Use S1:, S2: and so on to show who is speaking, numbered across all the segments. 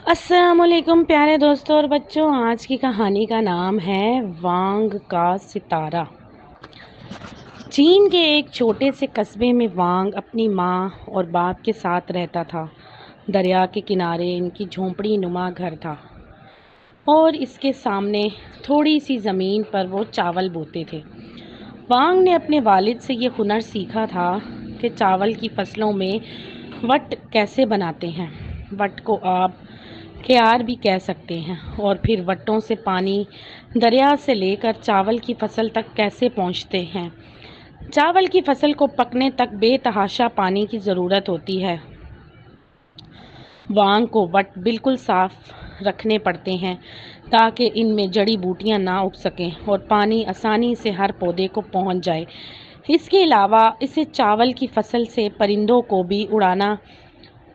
S1: अस्सलाम वालेकुम प्यारे दोस्तों और बच्चों। आज की कहानी का नाम है वांग का सितारा। चीन के एक छोटे से कस्बे में वांग अपनी माँ और बाप के साथ रहता था। दरिया के किनारे इनकी झोंपड़ी नुमा घर था और इसके सामने थोड़ी सी ज़मीन पर वो चावल बोते थे। वांग ने अपने वालिद से ये हुनर सीखा था कि चावल की फसलों में वट कैसे बनाते हैं। वट को आप क्यार भी कह सकते हैं। और फिर वट्टों से पानी दरिया से लेकर चावल की फसल तक कैसे पहुंचते हैं। चावल की फसल को पकने तक बेतहाशा पानी की ज़रूरत होती है। वांग को वट बिल्कुल साफ रखने पड़ते हैं ताकि इनमें जड़ी बूटियां ना उग सकें और पानी आसानी से हर पौधे को पहुंच जाए। इसके अलावा इसे चावल की फसल से परिंदों को भी उड़ाना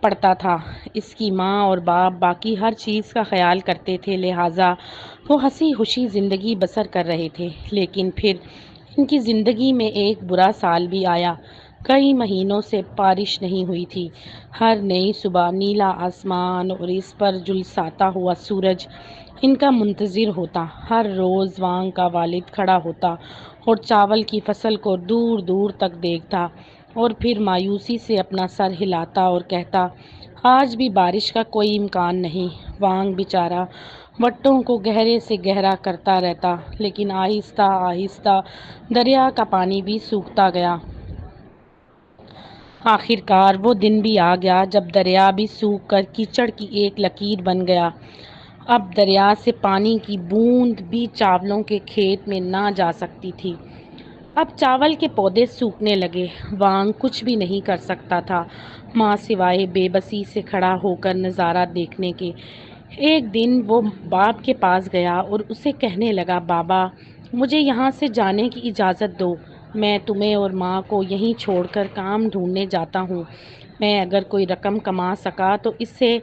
S1: पड़ता था। इसकी माँ और बाप बाकी हर चीज़ का ख्याल करते थे, लिहाजा वो हंसी खुशी ज़िंदगी बसर कर रहे थे। लेकिन फिर इनकी ज़िंदगी में एक बुरा साल भी आया। कई महीनों से बारिश नहीं हुई थी। हर नई सुबह नीला आसमान और इस पर झुलसाता हुआ सूरज इनका मुंतज़िर होता। हर रोज़ वांग का वालिद खड़ा होता और चावल की फसल को दूर दूर तक देखता और फिर मायूसी से अपना सर हिलाता और कहता, आज भी बारिश का कोई इम्कान नहीं। वांग बेचारा वट्टों को गहरे से गहरा करता रहता, लेकिन आहिस्ता आहिस्ता दरिया का पानी भी सूखता गया। आखिरकार वो दिन भी आ गया जब दरिया भी सूख कर कीचड़ की एक लकीर बन गया। अब दरिया से पानी की बूंद भी चावलों के खेत में ना जा सकती थी। अब चावल के पौधे सूखने लगे। वांग कुछ भी नहीं कर सकता था, माँ सिवाय बेबसी से खड़ा होकर नज़ारा देखने के। एक दिन वो बाप के पास गया और उसे कहने लगा, बाबा, मुझे यहाँ से जाने की इजाज़त दो। मैं तुम्हें और माँ को यहीं छोड़कर काम ढूंढने जाता हूँ। मैं अगर कोई रकम कमा सका तो इससे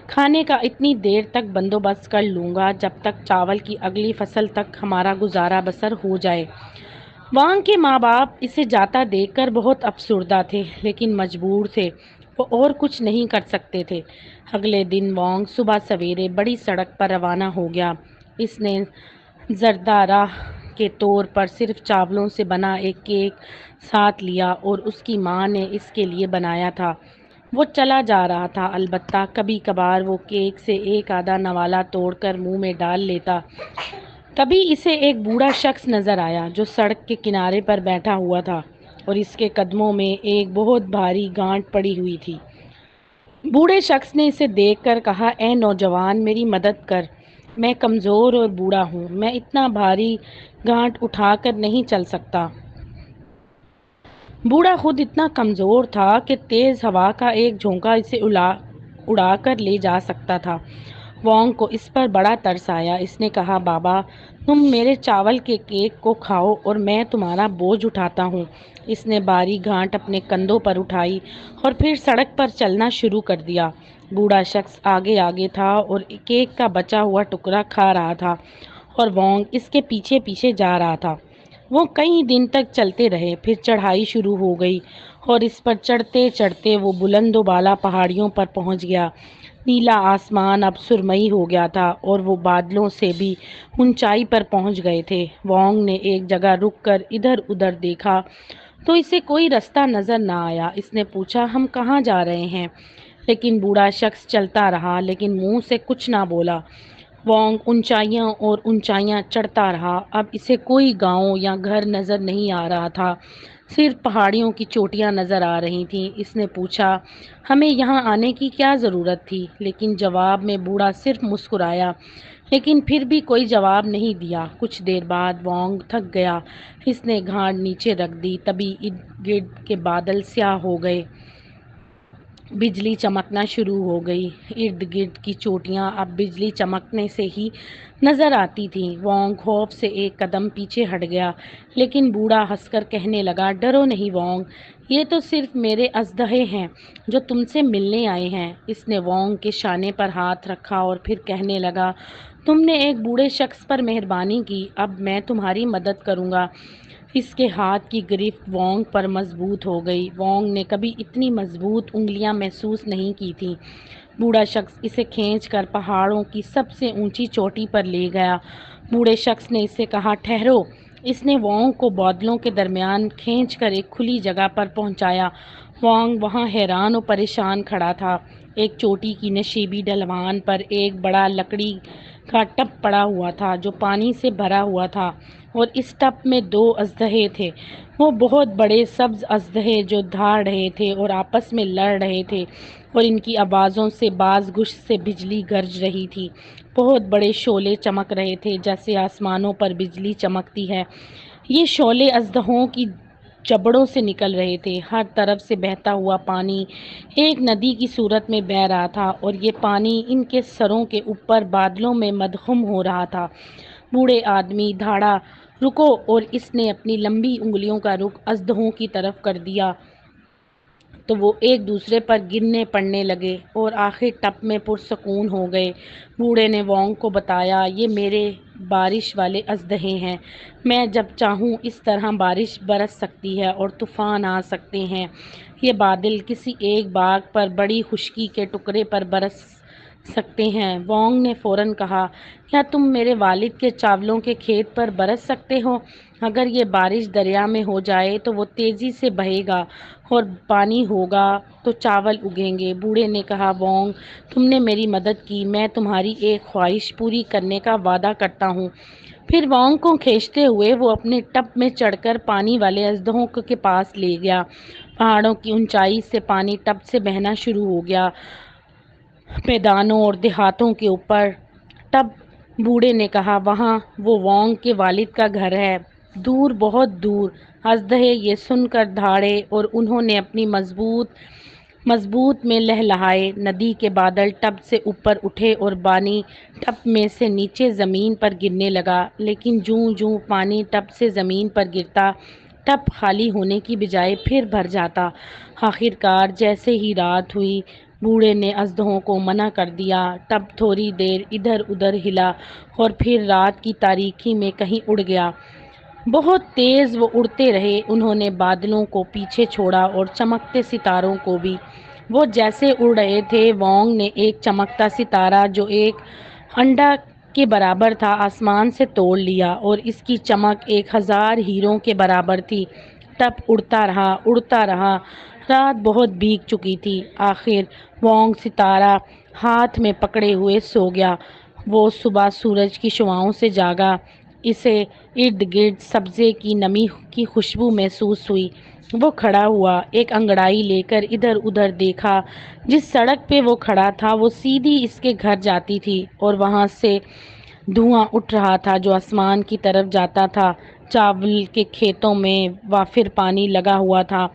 S1: खाने का इतनी देर तक बंदोबस्त कर लूँगा जब तक चावल की अगली फसल तक हमारा गुजारा बसर हो जाए। वांग के माँ बाप इसे जाता देखकर बहुत अफसुर्दा थे, लेकिन मजबूर थे। वो और कुछ नहीं कर सकते थे। अगले दिन वांग सुबह सवेरे बड़ी सड़क पर रवाना हो गया। इसने जरदारा के तौर पर सिर्फ चावलों से बना एक केक साथ लिया और उसकी माँ ने इसके लिए बनाया था। वो चला जा रहा था, अलबत्ता कभी कभार वो केक से एक आधा नवाला तोड़कर मुंह में डाल लेता। तभी इसे एक बूढ़ा शख्स नजर आया जो सड़क के किनारे पर बैठा हुआ था और इसके कदमों में एक बहुत भारी गांठ पड़ी हुई थी। बूढ़े शख्स ने इसे देखकर कहा, ए नौजवान, मेरी मदद कर। मैं कमज़ोर और बूढ़ा हूँ, मैं इतना भारी गांठ उठाकर नहीं चल सकता। बूढ़ा खुद इतना कमज़ोर था कि तेज़ हवा का एक झोंका इसे उड़ाकर ले जा सकता था। वोंग को इस पर बड़ा तरस आया। इसने कहा, बाबा, तुम मेरे चावल के केक को खाओ और मैं तुम्हारा बोझ उठाता हूँ। इसने भारी गांठ अपने कंधों पर उठाई और फिर सड़क पर चलना शुरू कर दिया। बूढ़ा शख्स आगे आगे था और केक का बचा हुआ टुकड़ा खा रहा था और वोंग इसके पीछे पीछे जा रहा था। वो कई दिन तक चलते रहे। फिर चढ़ाई शुरू हो गई और इस पर चढ़ते चढ़ते वो बुलंदोबाला पहाड़ियों पर पहुंच गया। नीला आसमान अब सुरमई हो गया था और वो बादलों से भी ऊंचाई पर पहुंच गए थे। वोंग ने एक जगह रुककर इधर उधर देखा तो इसे कोई रास्ता नजर ना आया। इसने पूछा, हम कहाँ जा रहे हैं? लेकिन बूढ़ा शख्स चलता रहा, लेकिन मुंह से कुछ ना बोला। वोंग ऊंचाइयां और ऊंचाइयां चढ़ता रहा। अब इसे कोई गांव या घर नजर नहीं आ रहा था, सिर्फ पहाड़ियों की चोटियां नजर आ रही थीं। इसने पूछा, हमें यहाँ आने की क्या ज़रूरत थी? लेकिन जवाब में बूढ़ा सिर्फ मुस्कुराया, लेकिन फिर भी कोई जवाब नहीं दिया। कुछ देर बाद वोंग थक गया। इसने घाट नीचे रख दी। तभी इर्द गिर्द के बादल स्याह हो गए। बिजली चमकना शुरू हो गई। इर्द गिर्द की चोटियां अब बिजली चमकने से ही नजर आती थीं। वोंग खौफ से एक कदम पीछे हट गया, लेकिन बूढ़ा हंसकर कहने लगा, डरो नहीं वोंग, ये तो सिर्फ मेरे अजदहे हैं जो तुमसे मिलने आए हैं। इसने वोंग के शाने पर हाथ रखा और फिर कहने लगा, तुमने एक बूढ़े शख्स पर मेहरबानी की, अब मैं तुम्हारी मदद करूंगा। इसके हाथ की गिरफ्त वोंग पर मजबूत हो गई। वोंग ने कभी इतनी मजबूत उंगलियां महसूस नहीं की थी। बूढ़ा शख्स इसे खींचकर पहाड़ों की सबसे ऊंची चोटी पर ले गया। बूढ़े शख्स ने इसे कहा, ठहरो। इसने वोंग को बादलों के दरमियान खींचकर एक खुली जगह पर पहुंचाया। वोंग वहां हैरान और परेशान खड़ा था। एक चोटी की नशीबी ढलवान पर एक बड़ा लकड़ी का टब पड़ा हुआ था जो पानी से भरा हुआ था, और इस टब में दो अजदहे थे। वो बहुत बड़े सब्ज अजदहे जो दहाड़ रहे थे और आपस में लड़ रहे थे, और इनकी आवाज़ों से बाज गुश से बिजली गरज रही थी। बहुत बड़े शोले चमक रहे थे जैसे आसमानों पर बिजली चमकती है। ये शोले अजदहों की जबड़ों से निकल रहे थे। हर तरफ से बहता हुआ पानी एक नदी की सूरत में बह रहा था, और ये पानी इनके सरों के ऊपर बादलों में मदगुम हो रहा था। बूढ़े आदमी धाड़ा, रुको, और इसने अपनी लंबी उंगलियों का रुख अजदहों की तरफ कर दिया तो वो एक दूसरे पर गिरने पड़ने लगे और आखिर टप में पुरसकून हो गए। बूढ़े ने वोंग को बताया, ये मेरे बारिश वाले अजदहे हैं। मैं जब चाहूँ इस तरह बारिश बरस सकती है और तूफ़ान आ सकते हैं। ये बादल किसी एक बाग पर बड़ी खुशकी के टुकड़े पर बरस सकते हैं। वोंग ने फ़ौरन कहा, क्या तुम मेरे वालिद के चावलों के खेत पर बरस सकते हो? अगर ये बारिश दरिया में हो जाए तो वो तेज़ी से बहेगा, और पानी होगा तो चावल उगेंगे। बूढ़े ने कहा, वोंग, तुमने मेरी मदद की, मैं तुम्हारी एक ख्वाहिश पूरी करने का वादा करता हूँ। फिर वोंग को खींचते हुए वो अपने टब में चढ़कर पानी वाले अजदहों के पास ले गया। पहाड़ों की ऊंचाई से पानी टब से बहना शुरू हो गया, मैदानों और देहातों के ऊपर। तब बूढ़े ने कहा, वहाँ वो वोंग के वालिद का घर है, दूर, बहुत दूर। अजदहे ये सुनकर दहाड़े और उन्होंने अपनी मजबूत में लहलहाए। नदी के बादल टब से ऊपर उठे और पानी टब में से नीचे ज़मीन पर गिरने लगा। लेकिन जूं जूं पानी टब से ज़मीन पर गिरता, टब खाली होने की बजाय फिर भर जाता। आखिरकार जैसे ही रात हुई, बूढ़े ने अजदहों को मना कर दिया। टब थोड़ी देर इधर उधर हिला और फिर रात की तारीकी में कहीं उड़ गया। बहुत तेज़ वो उड़ते रहे। उन्होंने बादलों को पीछे छोड़ा और चमकते सितारों को भी। वो जैसे उड़ रहे थे, वोंग ने एक चमकता सितारा जो एक अंडा के बराबर था आसमान से तोड़ लिया, और इसकी चमक 1000 हीरों के बराबर थी। तब उड़ता रहा, उड़ता रहा। रात बहुत भीग चुकी थी। आखिर वोंग सितारा हाथ में पकड़े हुए सो गया। वो सुबह सूरज की शुआओं से जागा। इसे इर्द गिर्द सब्ज़े की नमी की खुशबू महसूस हुई। वो खड़ा हुआ, एक अंगड़ाई लेकर इधर उधर देखा। जिस सड़क पे वो खड़ा था वो सीधी इसके घर जाती थी, और वहाँ से धुआं उठ रहा था जो आसमान की तरफ जाता था। चावल के खेतों में वाफिर पानी लगा हुआ था।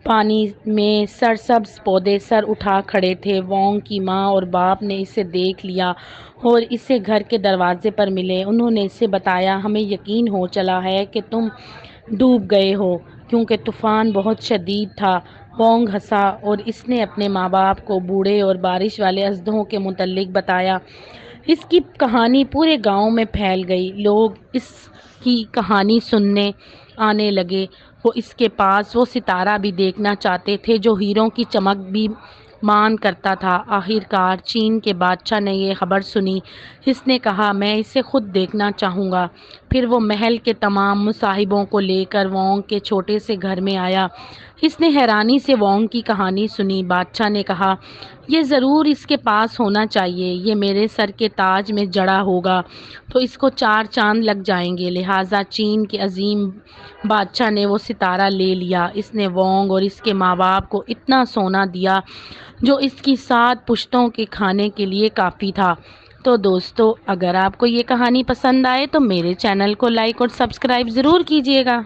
S1: पानी में सरसब्ज पौधे सर उठा खड़े थे। वोंग की माँ और बाप ने इसे देख लिया और इसे घर के दरवाजे पर मिले। उन्होंने इसे बताया, हमें यकीन हो चला है कि तुम डूब गए हो, क्योंकि तूफ़ान बहुत शदीद था। वोंग हंसा और इसने अपने माँ बाप को बूढ़े और बारिश वाले अजदहों के मुतल्लिक बताया। इसकी कहानी पूरे गांव में फैल गई। लोग इसकी कहानी सुनने आने लगे। वो इसके पास वो सितारा भी देखना चाहते थे जो हीरों की चमक भी मान करता था। आखिरकार चीन के बादशाह ने ये खबर सुनी। इसने कहा, मैं इसे खुद देखना चाहूँगा। फिर वो महल के तमाम मुसाहिबों को लेकर वोंग के छोटे से घर में आया। इसने हैरानी से वोंग की कहानी सुनी। बादशाह ने कहा, ये ज़रूर इसके पास होना चाहिए। ये मेरे सर के ताज में जड़ा होगा तो इसको 4 चांद लग जाएंगे। लिहाजा चीन के अजीम बादशाह ने वो सितारा ले लिया। इसने वोंग और इसके माँ बाप को इतना सोना दिया जो इसकी 7 पुश्तों के खाने के लिए काफ़ी था। तो दोस्तों, अगर आपको ये कहानी पसंद आए तो मेरे चैनल को लाइक और सब्सक्राइब ज़रूर कीजिएगा।